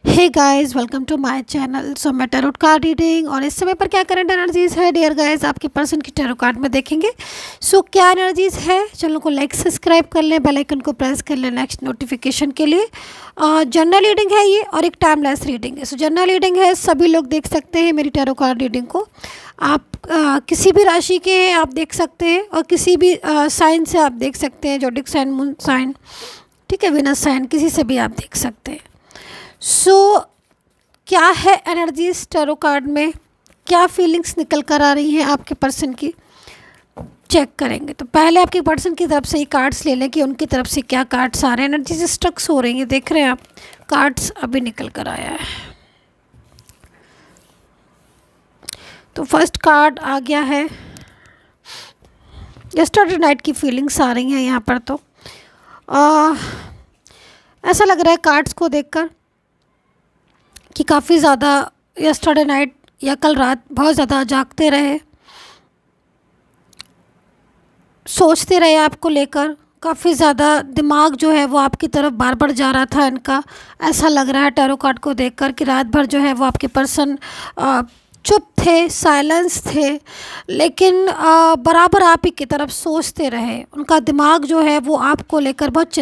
Hey guys, welcome to my channel. So मैं tarot card reading और इस समय पर क्या करंट एनर्जीज है डियर गाइस आपके पर्सन की टैरोट कार्ड में देखेंगे। सो क्या एनर्जीज है, चैनल को लाइक सब्सक्राइब कर लें, बेल आइकन को प्रेस कर लें नेक्स्ट नोटिफिकेशन के लिए। जनरल रीडिंग है ये और एक टाइमलेस रीडिंग है। सो जनरल रीडिंग है, सभी लोग देख सकते हैं मेरी टैरोट कार्ड रीडिंग को। आप किसी भी राशि के हैं आप देख सकते हैं और किसी भी साइन से आप देख सकते हैं, जोडिक साइन, मून साइन, ठीक है, विनस साइन, किसी से भी आप देख सकते हैं। सो क्या है एनर्जीज टैरो कार्ड में, क्या फीलिंग्स निकल कर आ रही हैं आपके पर्सन की, चेक करेंगे। तो पहले आपके पर्सन की तरफ से ही कार्ड्स ले लें कि उनकी तरफ से क्या कार्ड्स आ रहे हैं। एनर्जीज स्ट्रक्स हो रही हैं, देख रहे हैं आप, कार्ड्स अभी निकल कर आया है। तो फर्स्ट कार्ड आ गया है, यस्टरडे नाइट की फीलिंग्स आ रही हैं यहाँ पर। तो ऐसा लग रहा है कार्ड्स को देखकर कि काफ़ी ज़्यादा यस्टरडे नाइट या कल रात बहुत ज़्यादा जागते रहे, सोचते रहे आपको लेकर, काफ़ी ज़्यादा दिमाग जो है वो आपकी तरफ बार बार जा रहा था इनका। ऐसा लग रहा है टैरो कार्ड को देखकर कि रात भर जो है वो आपके पर्सन चुप थे, साइलेंस थे, लेकिन बराबर आप ही की तरफ सोचते रहे। उनका दिमाग जो है वो आपको लेकर बहुत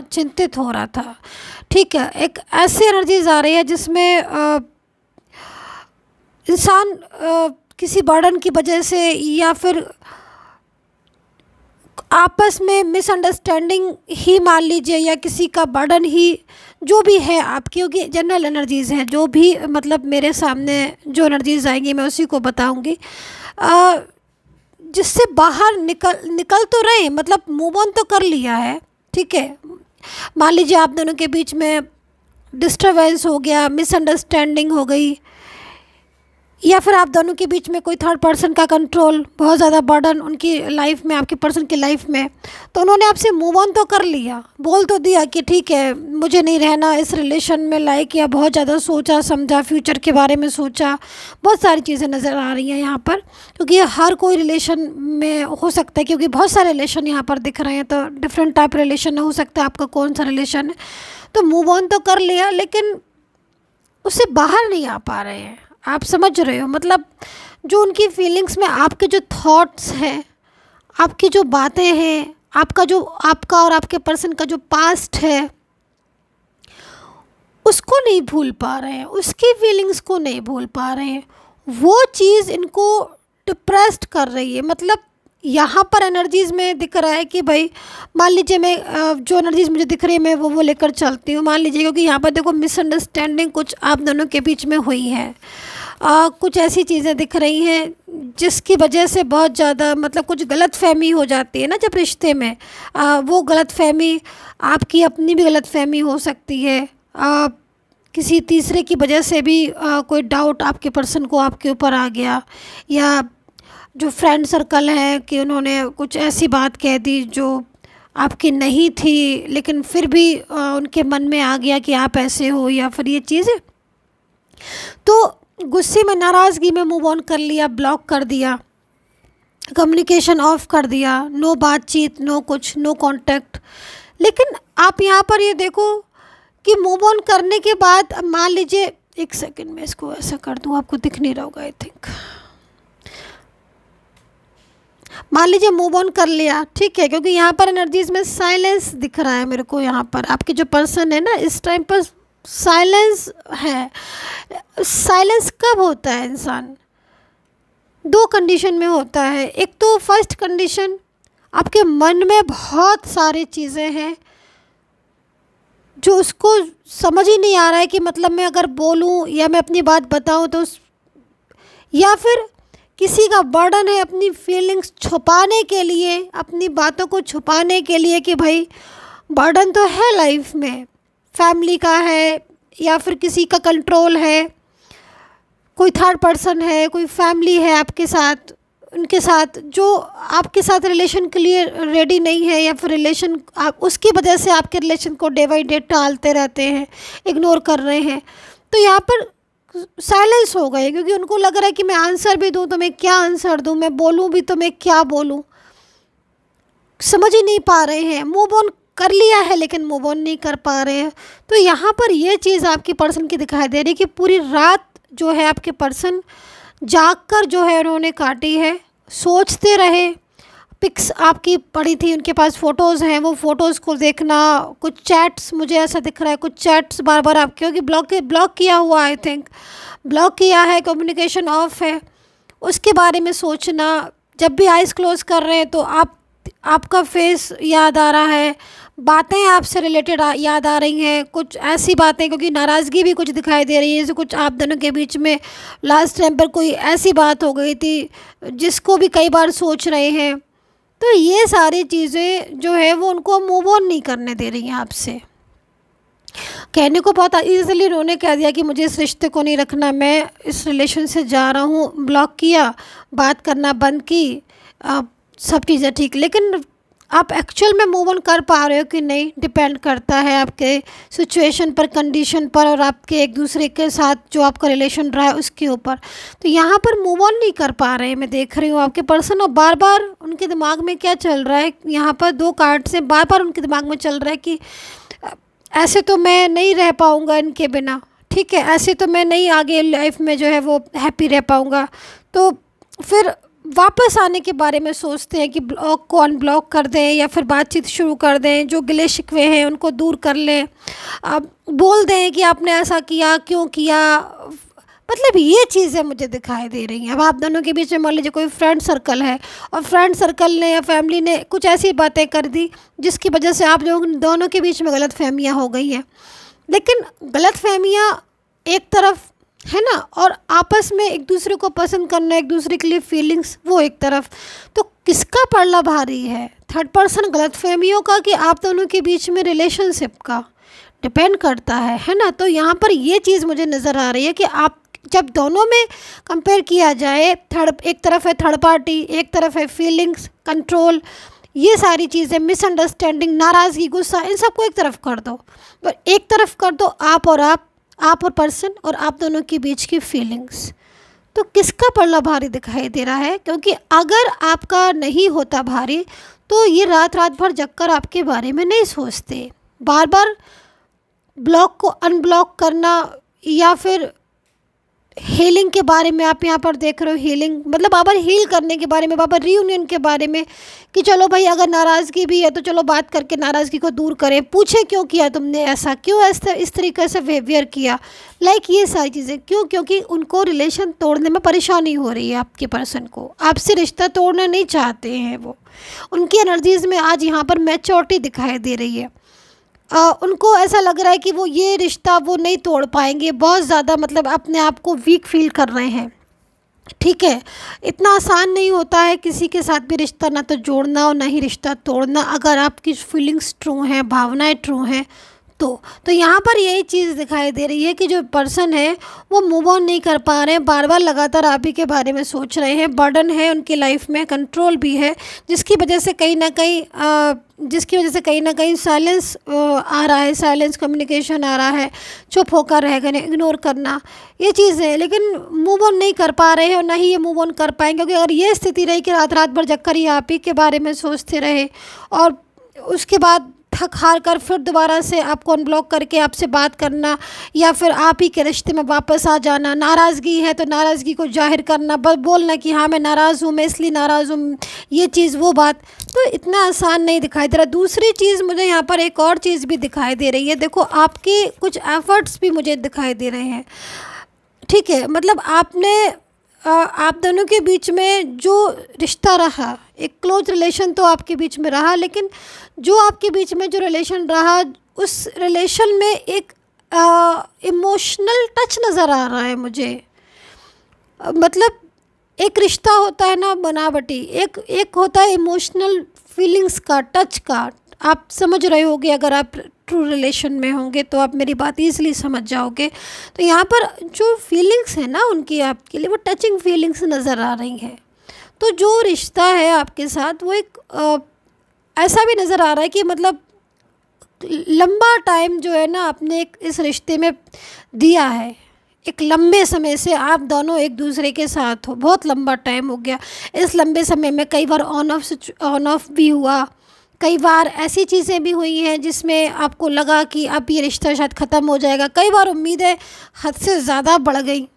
चिंतित हो रहा था। ठीक है, एक ऐसी एनर्जीज आ रही है जिसमें इंसान किसी बर्डन की वजह से या फिर आपस में मिसअंडरस्टैंडिंग ही मान लीजिए, या किसी का बर्डन ही, जो भी है आपकी, क्योंकि जनरल एनर्जीज़ हैं, जो भी मतलब मेरे सामने जो एनर्जीज़ आएंगी मैं उसी को बताऊंगी। जिससे बाहर निकल तो रहे, मतलब मूव ऑन तो कर लिया है। ठीक है, मान लीजिए आप दोनों के बीच में डिस्टर्बेंस हो गया, मिसअंडरस्टैंडिंग हो गई, या फिर आप दोनों के बीच में कोई थर्ड पर्सन का कंट्रोल, बहुत ज़्यादा बर्डन उनकी लाइफ में, आपके पर्सन की लाइफ में, तो उन्होंने आपसे मूव ऑन तो कर लिया, बोल तो दिया कि ठीक है मुझे नहीं रहना इस रिलेशन में, लाइक, या बहुत ज़्यादा सोचा समझा, फ्यूचर के बारे में सोचा, बहुत सारी चीज़ें नज़र आ रही हैं यहाँ पर। क्योंकि हर कोई रिलेशन में हो सकता है, क्योंकि बहुत सारे रिलेशन यहाँ पर दिख रहे हैं, तो डिफरेंट टाइप रिलेशन हो सकता है आपका कौन सा रिलेशन है। तो मूव ऑन तो कर लिया, लेकिन उससे बाहर नहीं आ पा रहे हैं। आप समझ रहे हो, मतलब जो उनकी फीलिंग्स में आपके जो थॉट्स हैं, आपकी जो बातें हैं, आपका और आपके पर्सन का जो पास्ट है, उसको नहीं भूल पा रहे हैं, उसकी फीलिंग्स को नहीं भूल पा रहे हैं। वो चीज़ इनको डिप्रेस्ड कर रही है। मतलब यहाँ पर एनर्जीज़ में दिख रहा है कि भाई, मान लीजिए मैं जो एनर्जीज़ मुझे दिख रही है मैं वो लेकर चलती हूँ। मान लीजिए, क्योंकि यहाँ पर देखो मिसअंडरस्टैंडिंग कुछ आप दोनों के बीच में हुई है, कुछ ऐसी चीज़ें दिख रही हैं जिसकी वजह से बहुत ज़्यादा, मतलब कुछ गलतफहमी हो जाती है ना जब रिश्ते में। वो गलतफहमी आपकी अपनी भी गलतफहमी हो सकती है, किसी तीसरे की वजह से भी कोई डाउट आपके पर्सन को आपके ऊपर आ गया, या जो फ्रेंड सर्कल है कि उन्होंने कुछ ऐसी बात कह दी जो आपकी नहीं थी, लेकिन फिर भी उनके मन में आ गया कि आप ऐसे हो, या फिर ये चीज़ें, तो गुस्से में, नाराज़गी में मूव ऑन कर लिया, ब्लॉक कर दिया, कम्युनिकेशन ऑफ कर दिया, नो बातचीत, नो कुछ, नो कांटेक्ट। लेकिन आप यहाँ पर ये देखो कि मूव ऑन करने के बाद, मान लीजिए, एक सेकंड में इसको ऐसा कर दूँ, आपको दिख नहीं रहा होगा आई थिंक। मान लीजिए मूव ऑन कर लिया, ठीक है, क्योंकि यहाँ पर एनर्जीज में साइलेंस दिख रहा है मेरे को। यहाँ पर आपके जो पर्सन है ना, इस टाइम पर साइलेंस है। साइलेंस कब होता है इंसान, दो कंडीशन में होता है। एक तो फर्स्ट कंडीशन, आपके मन में बहुत सारी चीज़ें हैं जो उसको समझ ही नहीं आ रहा है कि मतलब मैं अगर बोलूं या मैं अपनी बात बताऊं तो या फिर किसी का बर्डन है अपनी फीलिंग्स छुपाने के लिए, अपनी बातों को छुपाने के लिए, कि भाई बर्डन तो है लाइफ में, फैमिली का है या फिर किसी का कंट्रोल है, कोई थर्ड पर्सन है, कोई फैमिली है आपके साथ, उनके साथ जो आपके साथ रिलेशन के लिए रेडी नहीं है, या फिर रिलेशन आप उसकी वजह से आपके रिलेशन को डे बाई डे टालते रहते हैं, इग्नोर कर रहे हैं। तो यहाँ पर साइलेंस हो गए, क्योंकि उनको लग रहा है कि मैं आंसर भी दूँ तो मैं क्या आंसर दूँ, मैं बोलूँ भी तो मैं क्या बोलूँ, समझ ही नहीं पा रहे हैं, मूव ऑन कर लिया है लेकिन मूव ऑन नहीं कर पा रहे हैं। तो यहाँ पर ये चीज़ आपकी पर्सन की दिखाई दे रही है कि पूरी रात जो है आपके पर्सन जाग कर जो है उन्होंने काटी है, सोचते रहे। पिक्स आपकी पड़ी थी, उनके पास फ़ोटोज़ हैं, वो फ़ोटोज़ को देखना, कुछ चैट्स मुझे ऐसा दिख रहा है, कुछ चैट्स बार बार आपके होगी ब्लॉक किया हुआ, आई थिंक ब्लॉक किया है, कम्युनिकेशन ऑफ है, उसके बारे में सोचना। जब भी आइज़ क्लोज़ कर रहे हैं तो आपका फेस याद आ रहा है, बातें आपसे रिलेटेड याद आ रही हैं, कुछ ऐसी बातें, क्योंकि नाराज़गी भी कुछ दिखाई दे रही है, जैसे कुछ आप दोनों के बीच में लास्ट टाइम पर कोई ऐसी बात हो गई थी जिसको भी कई बार सोच रहे हैं। तो ये सारी चीज़ें जो है वो उनको मूव ऑन नहीं करने दे रही हैं आपसे। कहने को बहुत ईज़िली उन्होंने कह दिया कि मुझे इस रिश्ते को नहीं रखना, मैं इस रिलेशन से जा रहा हूँ, ब्लॉक किया, बात करना बंद की, सब चीज़ें ठीक। लेकिन आप एक्चुअल में मूव ऑन कर पा रहे हो कि नहीं, डिपेंड करता है आपके सिचुएशन पर, कंडीशन पर, और आपके एक दूसरे के साथ जो आपका रिलेशन रहा है उसके ऊपर। तो यहाँ पर मूव ऑन नहीं कर पा रहे हैं, मैं देख रही हूँ आपके पर्सन, और बार बार उनके दिमाग में क्या चल रहा है, यहाँ पर 2 कार्ड से बार बार उनके दिमाग में चल रहा है कि ऐसे तो मैं नहीं रह पाऊँगा इनके बिना, ठीक है, ऐसे तो मैं नहीं आगे लाइफ में जो है वो हैप्पी रह पाऊँगा। तो फिर वापस आने के बारे में सोचते हैं कि ब्लॉक को अनब्लॉक कर दें या फिर बातचीत शुरू कर दें, जो गिले शिकवे हैं उनको दूर कर लें, अब बोल दें कि आपने ऐसा किया, क्यों किया। मतलब ये चीज़ें मुझे दिखाई दे रही हैं। अब आप दोनों के बीच में मान लीजिए कोई फ्रेंड सर्कल है और फ्रेंड सर्कल ने या फैमिली ने कुछ ऐसी बातें कर दी जिसकी वजह से आप लोग दोनों के बीच में गलतफहमियां हो गई हैं। लेकिन गलतफहमियां एक तरफ है ना, और आपस में एक दूसरे को पसंद करना, एक दूसरे के लिए फीलिंग्स, वो एक तरफ। तो किसका पलड़ा भारी है, थर्ड पर्सन गलतफहमियों का कि आप दोनों के बीच में रिलेशनशिप का, डिपेंड करता है ना। तो यहाँ पर ये चीज़ मुझे नज़र आ रही है कि आप जब दोनों में कंपेयर किया जाए, एक तरफ है थर्ड पार्टी, एक तरफ है फीलिंग्स, कंट्रोल, ये सारी चीज़ें, मिसअंडरस्टैंडिंग, नाराज़गी, गुस्सा, इन सबको एक तरफ कर दो, और एक तरफ कर दो आप और पर्सन और आप दोनों के बीच की फीलिंग्स। तो किसका पलड़ा भारी दिखाई दे रहा है? क्योंकि अगर आपका नहीं होता भारी तो ये रात रात भर जगकर आपके बारे में नहीं सोचते। बार बार ब्लॉक को अनब्लॉक करना, या फिर हीलिंग के बारे में आप यहाँ पर देख रहे हो, हीलिंग मतलब बार बार हील करने के बारे में, बार बार रीयूनियन के बारे में, कि चलो भाई अगर नाराज़गी भी है तो चलो बात करके नाराज़गी को दूर करें, पूछे क्यों किया तुमने ऐसा, क्यों इस तरीके से बिहेवियर किया, लाइक ये सारी चीज़ें क्यों? क्योंकि उनको रिलेशन तोड़ने में परेशानी हो रही है, आपके पर्सन को आपसे रिश्ता तोड़ना नहीं चाहते हैं वो। उनकी एनर्जीज़ में आज यहाँ पर मैच्योरिटी दिखाई दे रही है। उनको ऐसा लग रहा है कि वो ये रिश्ता वो नहीं तोड़ पाएंगे, बहुत ज़्यादा मतलब अपने आप को वीक फील कर रहे हैं, ठीक है। इतना आसान नहीं होता है किसी के साथ भी रिश्ता ना तो जोड़ना और ना ही रिश्ता तोड़ना, अगर आपकी फीलिंग्स ट्रू हैं, भावनाएं ट्रू हैं तो यहाँ पर यही चीज़ दिखाई दे रही है कि जो पर्सन है वो मूव ऑन नहीं कर पा रहे हैं, बार बार लगातार आप ही के बारे में सोच रहे हैं, बर्डन है उनकी लाइफ में, कंट्रोल भी है, जिसकी वजह से कहीं ना कहीं साइलेंस आ रहा है, साइलेंस कम्युनिकेशन आ रहा है, चुप होकर रह गए, इग्नोर करना, ये चीज़ है। लेकिन मूव ऑन नहीं कर पा रहे हैं और ना ही ये मूव ऑन कर पाएंगे, क्योंकि अगर ये स्थिति रही कि रात रात भर जगकर ये आप ही के बारे में सोचते रहे और उसके बाद थक हार कर फिर दोबारा से आपको अनब्लॉक करके आपसे बात करना, या फिर आप ही के रिश्ते में वापस आ जाना, नाराज़गी है तो नाराज़गी को जाहिर करना, बस बोलना कि हाँ मैं नाराज़ हूँ, मैं इसलिए नाराज़ हूँ, ये चीज़ वो बात, तो इतना आसान नहीं दिखाई दे रहा। दूसरी चीज़ मुझे यहाँ पर एक और चीज़ भी दिखाई दे रही है, देखो आपके कुछ एफ़र्ट्स भी मुझे दिखाई दे रहे हैं, ठीक है। मतलब आप दोनों के बीच में जो रिश्ता रहा, एक क्लोज रिलेशन तो आपके बीच में रहा, लेकिन जो आपके बीच में जो रिलेशन रहा, उस रिलेशन में एक इमोशनल टच नज़र आ रहा है मुझे। मतलब एक रिश्ता होता है ना बनावटी, एक होता है इमोशनल फीलिंग्स का, टच का, आप समझ रहे होगे, अगर आप ट्रू रिलेशन में होंगे तो आप मेरी बात ईज़िली समझ जाओगे। तो यहाँ पर जो फीलिंग्स है ना उनकी आपके लिए, वो टचिंग फीलिंग्स नज़र आ रही हैं। तो जो रिश्ता है आपके साथ वो एक ऐसा भी नज़र आ रहा है कि मतलब लंबा टाइम जो है ना आपने इस रिश्ते में दिया है, एक लंबे समय से आप दोनों एक दूसरे के साथ हो, बहुत लंबा टाइम हो गया। इस लंबे समय में कई बार ऑन ऑफ भी हुआ, कई बार ऐसी चीज़ें भी हुई हैं जिसमें आपको लगा कि अब ये रिश्ता शायद ख़त्म हो जाएगा। कई बार उम्मीदें हद से ज़्यादा बढ़ गई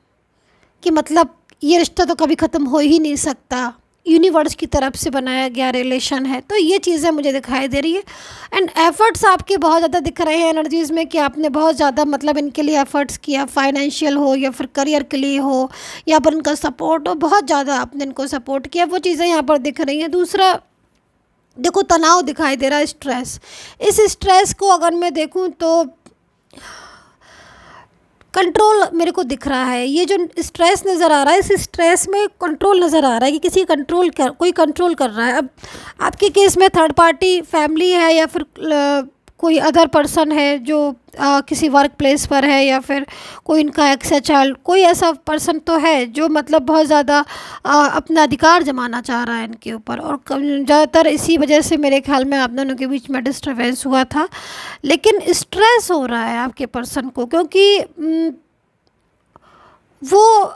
कि मतलब ये रिश्ता तो कभी ख़त्म हो ही नहीं सकता, यूनिवर्स की तरफ से बनाया गया रिलेशन है। तो ये चीज़ें मुझे दिखाई दे रही है। एंड एफ़र्ट्स आपके बहुत ज़्यादा दिख रहे हैं एनर्जीज़ में कि आपने बहुत ज़्यादा मतलब इनके लिए एफ़र्ट्स किया, फाइनेंशियल हो या फिर करियर के लिए हो या फिर इनका सपोर्ट हो, बहुत ज़्यादा आपने इनको सपोर्ट किया, वो चीज़ें यहाँ पर दिख रही हैं। दूसरा देखो तनाव दिखाई दे रहा है, स्ट्रेस। इस स्ट्रेस को अगर मैं देखूं तो कंट्रोल मेरे को दिख रहा है। ये जो स्ट्रेस नज़र आ रहा है, इस स्ट्रेस में कंट्रोल नज़र आ रहा है कि कोई कंट्रोल कर रहा है। अब आपके केस में थर्ड पार्टी फैमिली है या फिर कोई अदर पर्सन है जो किसी वर्क प्लेस पर है या फिर कोई इनका एक्स या चाइल्ड, कोई ऐसा पर्सन तो है जो मतलब बहुत ज़्यादा अपना अधिकार जमाना चाह रहा है इनके ऊपर। और ज़्यादातर इसी वजह से मेरे ख्याल में आप दोनों के बीच में डिस्टर्बेंस हुआ था। लेकिन स्ट्रेस हो रहा है आपके पर्सन को, क्योंकि वो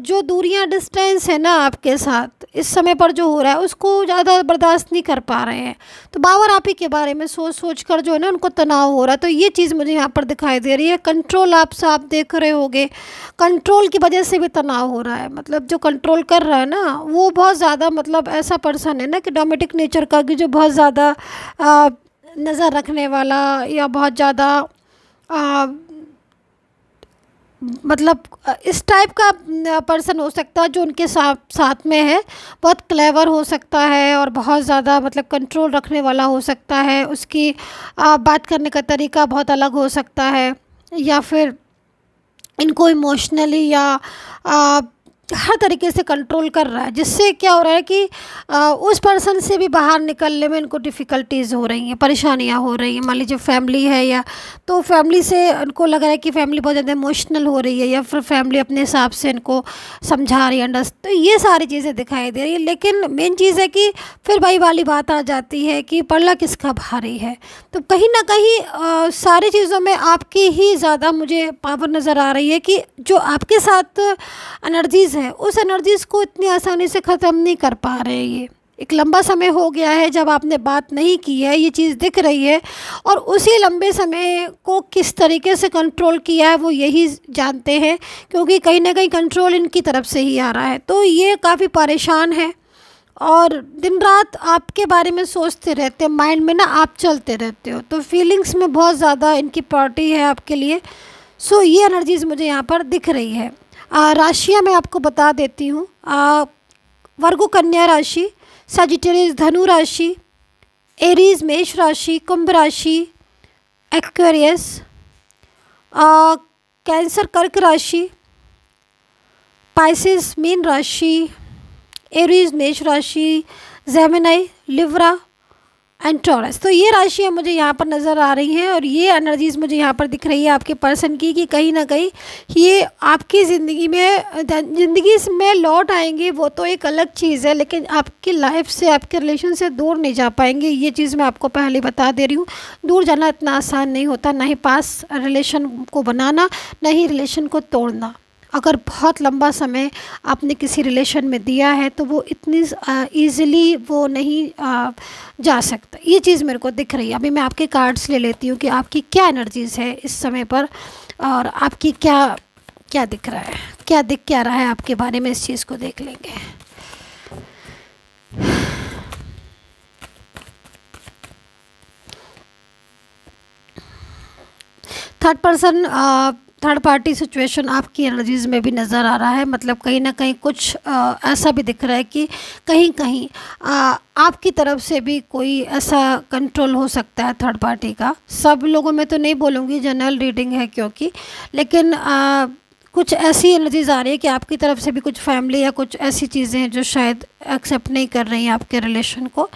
जो दूरियां, डिस्टेंस है ना आपके साथ इस समय पर जो हो रहा है उसको ज़्यादा बर्दाश्त नहीं कर पा रहे हैं। तो बाबर आप ही के बारे में सोच कर जो है ना उनको तनाव हो रहा है। तो ये चीज़ मुझे यहाँ पर दिखाई दे रही है। कंट्रोल आप साफ देख रहे होगे, कंट्रोल की वजह से भी तनाव हो रहा है। मतलब जो कंट्रोल कर रहा है ना वो बहुत ज़्यादा मतलब ऐसा पर्सन है ना कि डोमेस्टिक नेचर का, कि जो बहुत ज़्यादा नज़र रखने वाला या बहुत ज़्यादा मतलब इस टाइप का पर्सन हो सकता है जो उनके साथ में है। बहुत क्लेवर हो सकता है और बहुत ज़्यादा मतलब कंट्रोल रखने वाला हो सकता है। उसकी बात करने का तरीका बहुत अलग हो सकता है, या फिर इनको इमोशनली या हर तरीके से कंट्रोल कर रहा है, जिससे क्या हो रहा है कि उस पर्सन से भी बाहर निकलने में इनको डिफ़िकल्टीज़ हो रही हैं, परेशानियां हो रही हैं। मान लीजिए फैमिली है, या तो फैमिली से इनको लग रहा है कि फैमिली बहुत ज़्यादा इमोशनल हो रही है, या फिर फैमिली अपने हिसाब से इनको समझा रही है, तो ये सारी चीज़ें दिखाई दे रही है। लेकिन मेन चीज़ है कि फिर वही वाली बात आ जाती है कि पल्ला किसका भारी है। तो कहीं ना कहीं सारी चीज़ों में आपकी ही ज़्यादा मुझे पावर नज़र आ रही है कि जो आपके साथ एनर्जीज़ है उस एनर्जीज़ को इतनी आसानी से ख़त्म नहीं कर पा रहे हैं। ये एक लंबा समय हो गया है जब आपने बात नहीं की है, ये चीज़ दिख रही है। और उसी लंबे समय को किस तरीके से कंट्रोल किया है वो यही जानते हैं, क्योंकि कहीं ना कहीं कंट्रोल इनकी तरफ से ही आ रहा है। तो ये काफ़ी परेशान है और दिन रात आपके बारे में सोचते रहते हैं, माइंड में ना आप चलते रहते हो। तो फीलिंग्स में बहुत ज़्यादा इनकी प्रायोरिटी है आपके लिए। सो ये एनर्जीज़ मुझे यहाँ पर दिख रही है। राशियाँ मैं आपको बता देती हूँ। वर्गो कन्या राशि, सजिटेरियस धनु राशि, एरीज मेष राशि, कुंभ राशि, एक्वेरियस, कैंसर कर्क राशि, पाइसेस मीन राशि, एरीज मेष राशि, जेमिनी, लिब्रा एंड टॉरस। तो ये राशियाँ मुझे यहाँ पर नज़र आ रही हैं और ये एनर्जीज़ मुझे यहाँ पर दिख रही है आपके पर्सन की, कि कहीं ना कहीं ये आपकी ज़िंदगी में लौट आएंगे। वो तो एक अलग चीज़ है, लेकिन आपकी लाइफ से, आपके रिलेशन से दूर नहीं जा पाएंगे। ये चीज़ मैं आपको पहले बता दे रही हूँ। दूर जाना इतना आसान नहीं होता, ना ही पास रिलेशन को बनाना, ना ही रिलेशन को तोड़ना। अगर बहुत लंबा समय आपने किसी रिलेशन में दिया है तो वो इतनी ईज़िली वो नहीं जा सकता। ये चीज़ मेरे को दिख रही है। अभी मैं आपके कार्ड्स ले लेती हूँ कि आपकी क्या एनर्जीज़ है इस समय पर, और आपकी क्या दिख रहा है, क्या रहा है आपके बारे में, इस चीज़ को देख लेंगे। थर्ड पार्टी सिचुएशन आपकी एनर्जीज़ में भी नज़र आ रहा है। मतलब कहीं ना कहीं कुछ ऐसा भी दिख रहा है कि कहीं आपकी तरफ से भी कोई ऐसा कंट्रोल हो सकता है थर्ड पार्टी का। सब लोगों में तो नहीं बोलूँगी, जनरल रीडिंग है क्योंकि, लेकिन कुछ ऐसी एनर्जीज़ आ रही है कि आपकी तरफ से भी कुछ फैमिली या कुछ ऐसी चीज़ें हैं जो शायद एक्सेप्ट नहीं कर रही हैं आपके रिलेशन को।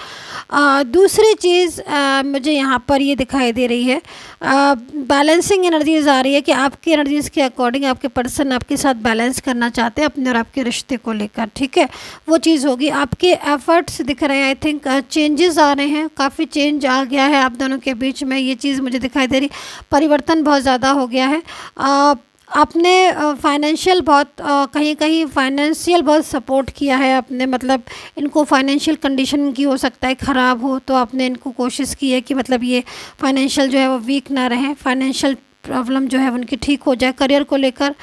दूसरी चीज़ मुझे यहाँ पर ये दिखाई दे रही है, बैलेंसिंग एनर्जीज़ आ रही है कि आपकी एनर्जीज़ के अकॉर्डिंग आपके पर्सन आपके साथ बैलेंस करना चाहते हैं अपने और आपके रिश्ते को लेकर। ठीक है, वो चीज़ होगी। आपके एफर्ट्स दिख रहे हैं, आई थिंक चेंजेस आ रहे हैं, काफ़ी चेंज आ गया है आप दोनों के बीच में। ये चीज़ मुझे दिखाई दे रही, परिवर्तन बहुत ज़्यादा हो गया है। आपने फाइनेंशियल बहुत कहीं कहीं फाइनेंशियल बहुत सपोर्ट किया है आपने, मतलब इनको फाइनेंशियल कंडीशन की हो सकता है ख़राब हो, तो आपने इनको कोशिश की है कि मतलब ये फाइनेंशियल जो है वो वीक ना रहे, फाइनेंशियल प्रॉब्लम जो है उनकी ठीक हो जाए। करियर को लेकर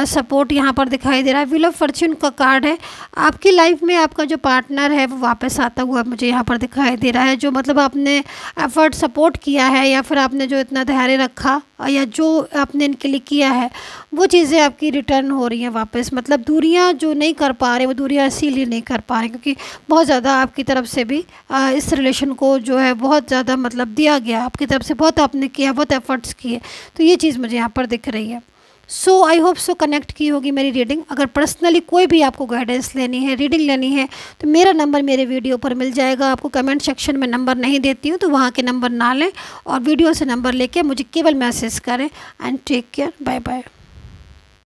सपोर्ट यहाँ पर दिखाई दे रहा है। व्हील ऑफ फॉर्च्यून का कार्ड है। आपकी लाइफ में आपका जो पार्टनर है वो वापस आता हुआ मुझे यहाँ पर दिखाई दे रहा है। जो मतलब आपने एफर्ट सपोर्ट किया है या फिर आपने जो इतना धैर्य रखा या जो आपने इनके लिए किया है वो चीज़ें आपकी रिटर्न हो रही हैं वापस। मतलब दूरियां जो नहीं कर पा रहे वो दूरियां इसीलिए नहीं कर पा रहे क्योंकि बहुत ज़्यादा आपकी तरफ से भी इस रिलेशन को जो है बहुत ज़्यादा मतलब दिया गया, आपकी तरफ से बहुत आपने किया, बहुत एफर्ट्स किए, तो ये चीज़ मुझे यहाँ पर दिख रही है। सो आई होप सो कनेक्ट की होगी मेरी रीडिंग। अगर पर्सनली कोई भी आपको गाइडेंस लेनी है, रीडिंग लेनी है, तो मेरा नंबर मेरे वीडियो पर मिल जाएगा। आपको कमेंट सेक्शन में नंबर नहीं देती हूँ, तो वहाँ के नंबर ना लें और वीडियो से नंबर लेके मुझे केवल मैसेज करें। And take care, bye bye.